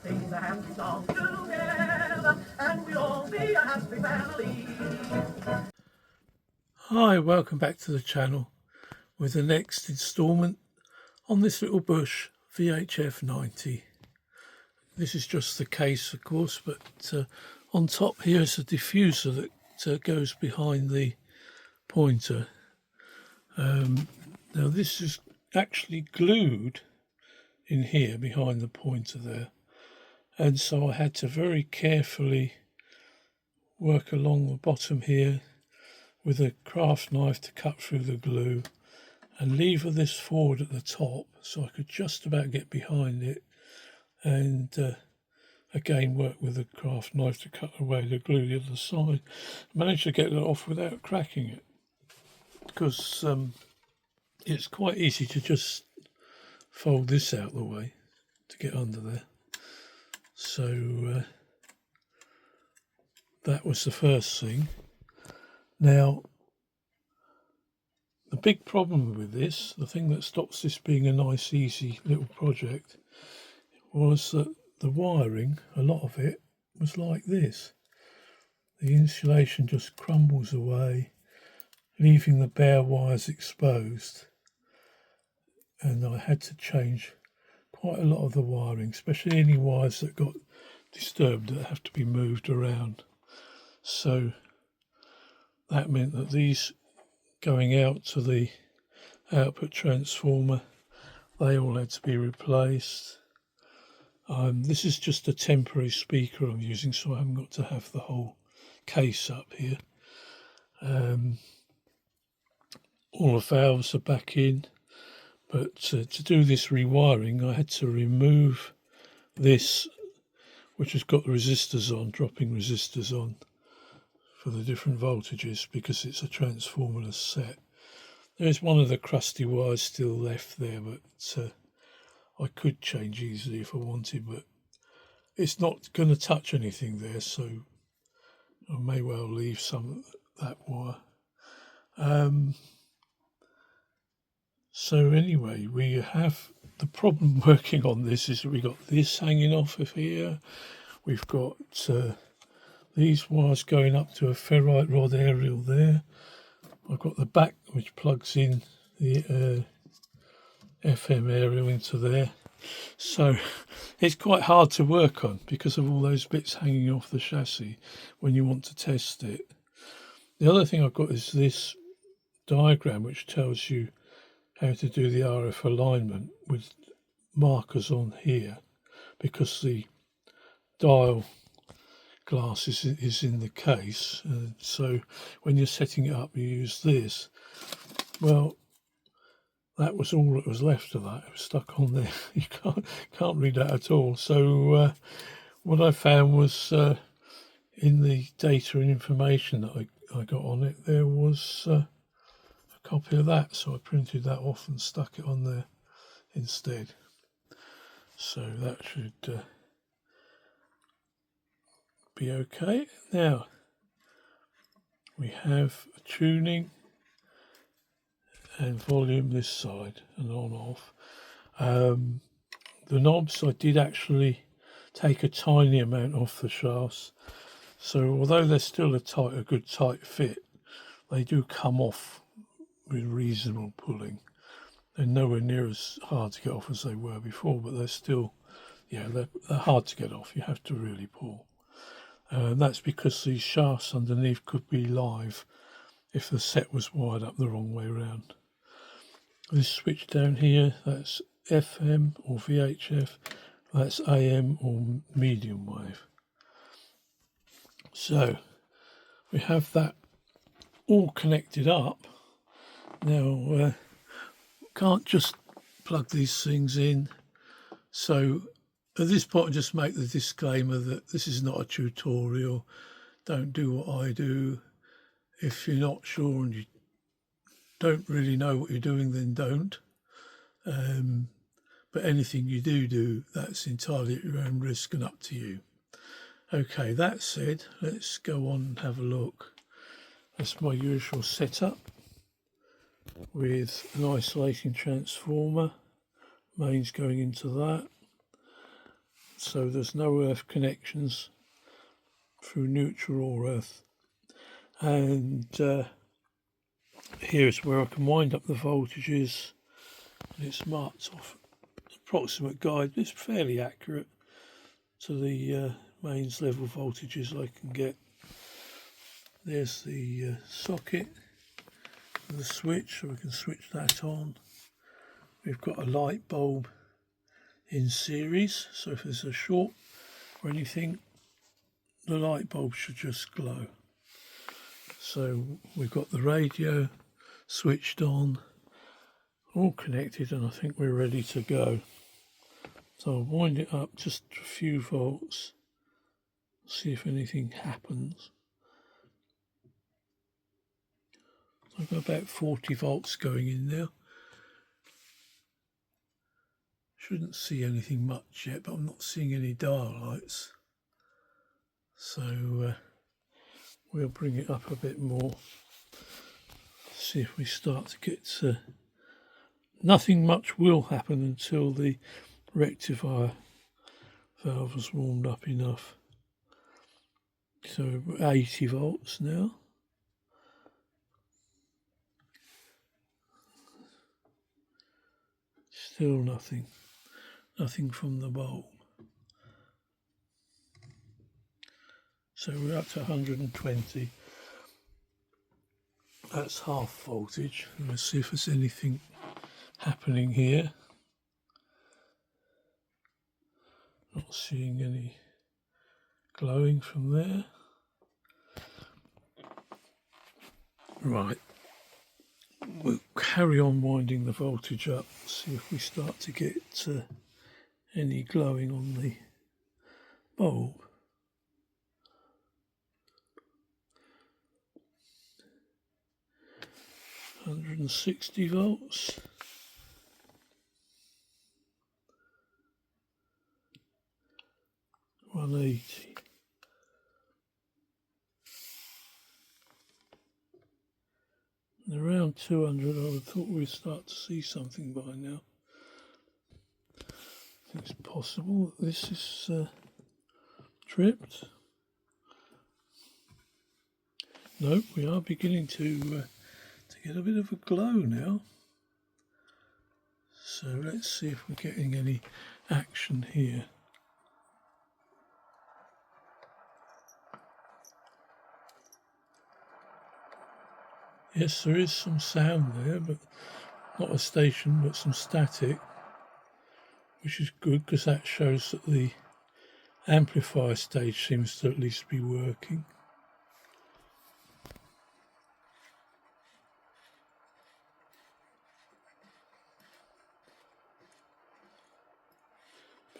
sing a happy song together, and we'll all be a happy family. Hi, welcome back to the channel with the next instalment on this little bush vhf90. This is just the case, of course, but on top here is a diffuser that goes behind the pointer. Now this is actually glued in here behind the pointer there, and so I had to very carefully work along the bottom here with a craft knife to cut through the glue and lever this forward at the top so I could just about get behind it, and again work with a craft knife to cut away the glue the other side. Managed to get it off without cracking it, because it's quite easy to just fold this out the way to get under there. So that was the first thing. Now, the big problem with this, the thing that stops this being a nice, easy little project, was that the wiring, a lot of it, was like this. The insulation just crumbles away, leaving the bare wires exposed. And I had to change quite a lot of the wiring, especially any wires that got disturbed that have to be moved around. So that meant that these going out to the output transformer, they all had to be replaced. This is just a temporary speaker I'm using, so I haven't got to have the whole case up here. All the valves are back in, but to do this rewiring I had to remove this, which has got the resistors on, dropping resistors on for the different voltages, because it's a transformerless set. There's one of the crusty wires still left there, but I could change easily if I wanted, but it's not going to touch anything there, so I may well leave some of that wire. So anyway, we have the problem working on this is we got this hanging off of here. We've got these wires going up to a ferrite rod aerial there. I've got the back which plugs in the FM aerial into there. So it's quite hard to work on because of all those bits hanging off the chassis when you want to test it. The other thing I've got is this diagram which tells you how to do the RF alignment with markers on here, because the dial glass is in the case, so when you're setting it up you use this. Well, that was all that was left of that. It was stuck on there. You can't read that at all. So what I found was in the data and information that I got on it, there was a copy of that, so I printed that off and stuck it on there instead. So that should be okay. Now we have tuning and volume this side and on off. The knobs, I did actually take a tiny amount off the shafts, so although they're still a good tight fit, they do come off with reasonable pulling. They're nowhere near as hard to get off as they were before, but they're still, they're hard to get off. You have to really pull. That's because these shafts underneath could be live if the set was wired up the wrong way around. This switch down here, that's FM or VHF, that's AM or medium wave. So we have that all connected up. Now can't just plug these things in, so at this point I just make the disclaimer that this is not a tutorial. Don't do what I do. If you're not sure and you don't really know what you're doing, then don't. But anything you do, that's entirely at your own risk and up to you. Okay, that said, let's go on and have a look. That's my usual setup with an isolating transformer. Mains going into that. so there's no earth connections through neutral or earth. And here's where I can wind up the voltages, and it's marked off approximate guide. It's fairly accurate to the mains level voltages I can get. There's the socket, the switch, so we can switch that on. We've got a light bulb in series, so if there's a short or anything, the light bulb should just glow. So we've got the radio switched on, all connected, and I think we're ready to go. So I'll wind it up just a few volts, see if anything happens. So I've got about 40 volts going in now. Shouldn't see anything much yet, but I'm not seeing any dial lights. So we'll bring it up a bit more. See if we start to get nothing much will happen until the rectifier valve has warmed up enough. So 80 volts now. Still nothing from the bulb. So we're up to 120. That's half voltage. Let's see if there's anything happening here. Not seeing any glowing from there. Right. We'll carry on winding the voltage up, see if we start to get any glowing on the bulb. £160 volts. £180. And around 200, I would have thought we'd start to see something by now. I think it's possible that this is tripped. No, we are beginning to get a bit of a glow now. So let's see if we're getting any action here. Yes, there is some sound there, but not a station, but some static, which is good because that shows that the amplifier stage seems to at least be working.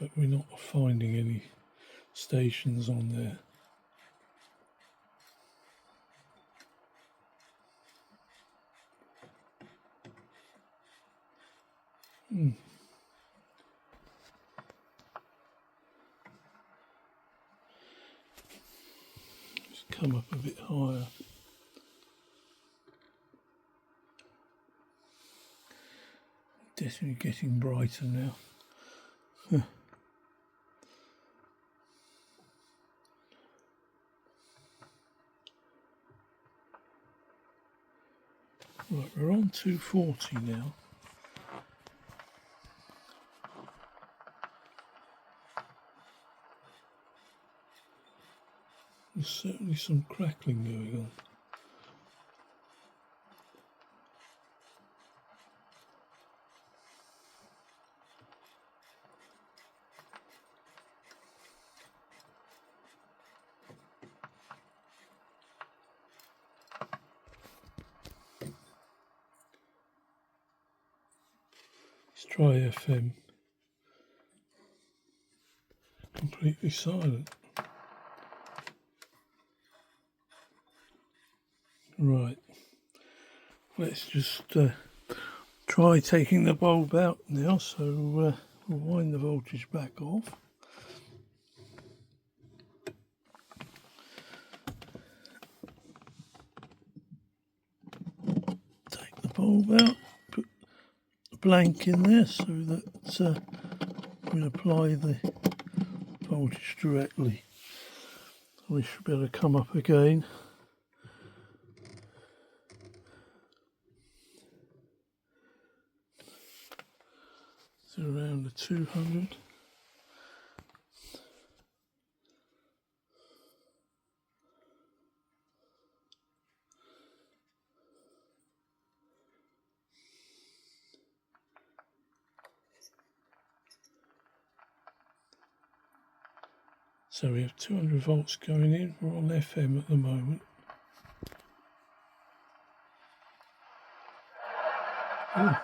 But we're not finding any stations on there. Just come up a bit higher. Definitely getting brighter now. Right, we're on 240 now. There's certainly some crackling going on. Let's try FM. Completely silent. Right. Let's just try taking the bulb out now. So we'll wind the voltage back off. Take the bulb out. Put the blank in there so that we'll apply the voltage directly. We should be able to come up again. So around the 200. So we have 200 volts going in. We're on FM at the moment. Ooh.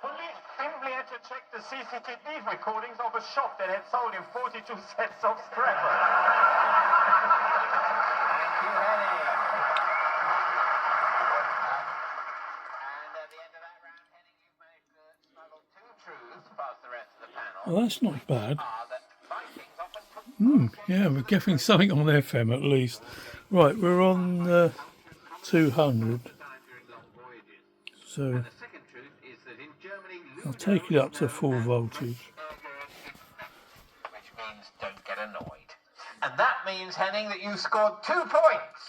Police simply had to check the CCTV recordings of a shop that had sold him 42 sets of scrappers. Thank you, Henning. And at the end of that round, Henning, you've managed to smuggle 2 truths past the rest of the panel. Well, that's not bad. That Vikings often put Yeah, we're getting something on FM at least. Right, we're on 200. So I'll take it up to full voltage. which means don't get annoyed. And that means, Henning, that you scored 2 points.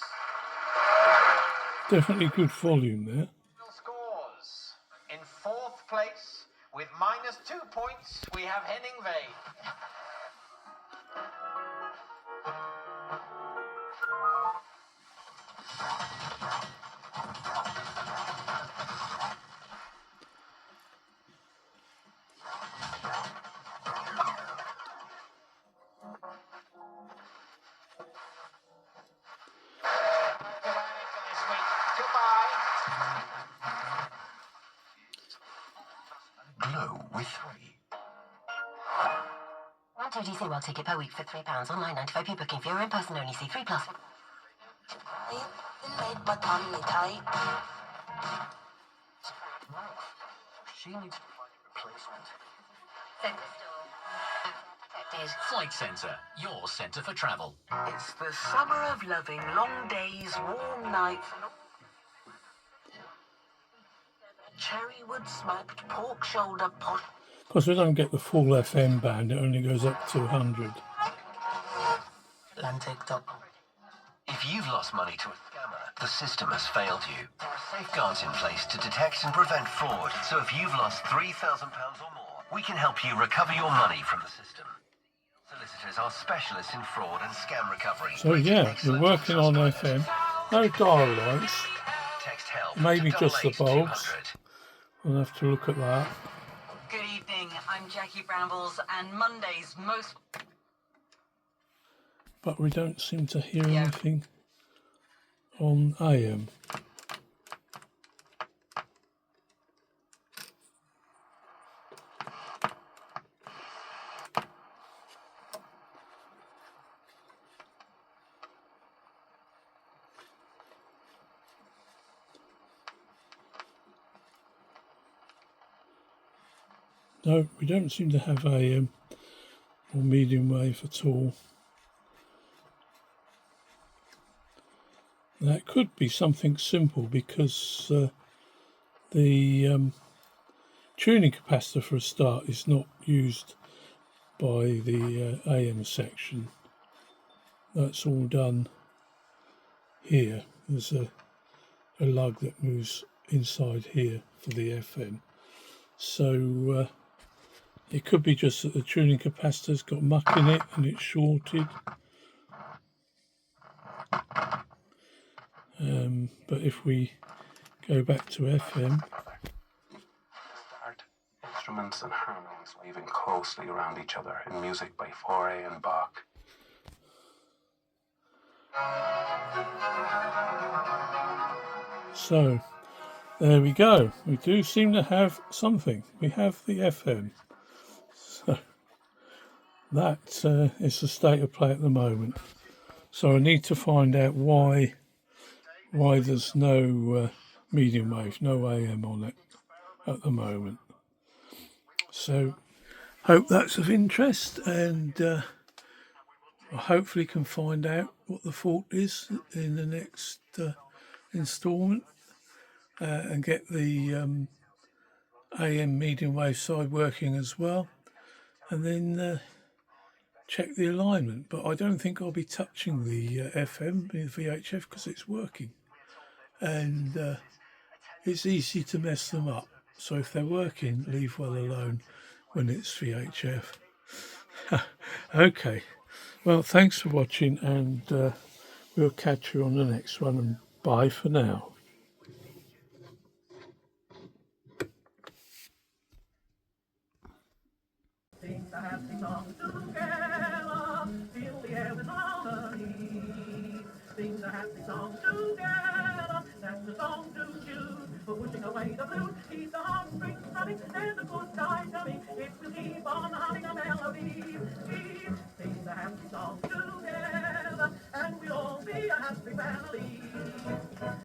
Definitely good volume there. Scores. In 4th place, with -2 points, we have Henning Vane. Glow with 3. 1 2 DC World ticket per week for £3. Online 95p booking for your in person only. See 3 plus. Made my tummy tight. She needs to find a replacement. Flight Centre, your centre for travel. It's the summer of loving, long days, warm nights. Cherrywood smoked pork shoulder pot. Of course, we don't get the full FM band. It only goes up to 100. Atlantic.com. If you've lost money to a scammer, the system has failed you. There are safeguards in place to detect and prevent fraud. So if you've lost £3,000 or more, we can help you recover your money from the system. Solicitors are specialists in fraud and scam recovery. So yeah, we're working on FM. No dial lights. Text help Maybe to just the 88200. bulbs. We'll have to look at that. Good evening, I'm Jackie Brambles, and Monday's most... But we don't seem to hear anything on AM. No, we don't seem to have AM or medium wave at all. That could be something simple because the tuning capacitor for a start is not used by the AM section. That's all done here. There's a lug that moves inside here for the FM. So it could be just that the tuning capacitor's got muck in it and it's shorted. But if we go back to FM, Start instruments and harmonies weaving closely around each other in music by Fauré and Bach. so there we go. We do seem to have something. We have the FM. So that is the state of play at the moment. So I need to find out why there's no medium wave, no AM on it at the moment. So hope that's of interest, and I hopefully can find out what the fault is in the next instalment and get the AM medium wave side working as well, and then check the alignment, but I don't think I'll be touching the FM with VHF because it's working, and it's easy to mess them up. So if they're working, leave well alone when it's VHF. Okay, well, thanks for watching, and we'll catch you on the next one, and bye for now. Sing the happy song together, fill the air with harmony. Sing the happy song together, that's the song to choose. For pushing away the blues, keep the heartstrings throbbing, and the good times coming. It will keep on humming a melody. Sing the happy song